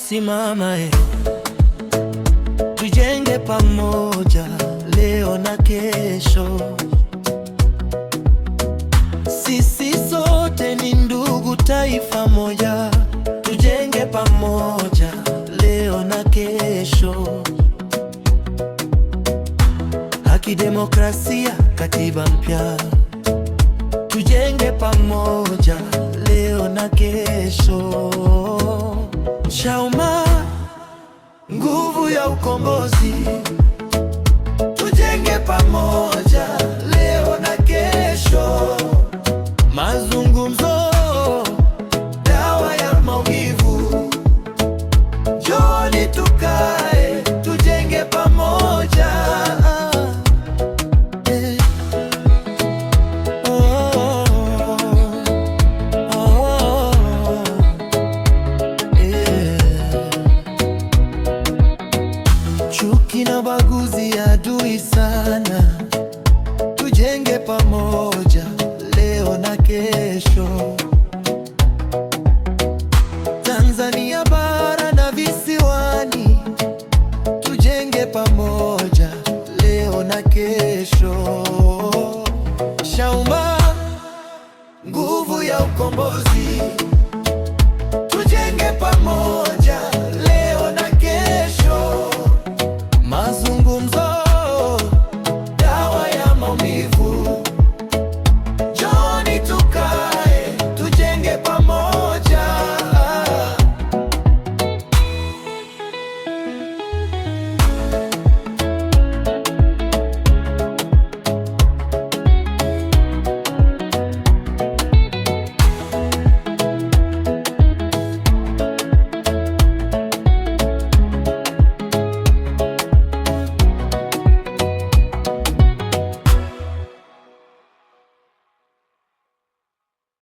Simama tujenge pamoja leo na kesho. Sisi sote ni ndugu, taifa moja. Tujenge pamoja leo na kesho. Haki, demokrasia, katiba mpya. Tujenge pamoja leo na kesho. Chauma, nguvu ya ukombozi. Tujenge pamoja leo na kesho. Mazungumzo, dawa ya maumivu. Njoni tukae, tujenge pamoja. Chuki na ubaguzi adui sana. Tujenge pamoja leo na kesho. Tanzania bara na visiwani, tujenge pamoja leo na kesho. Chauma, nguvu ya ukombozi. Tujenge pamoja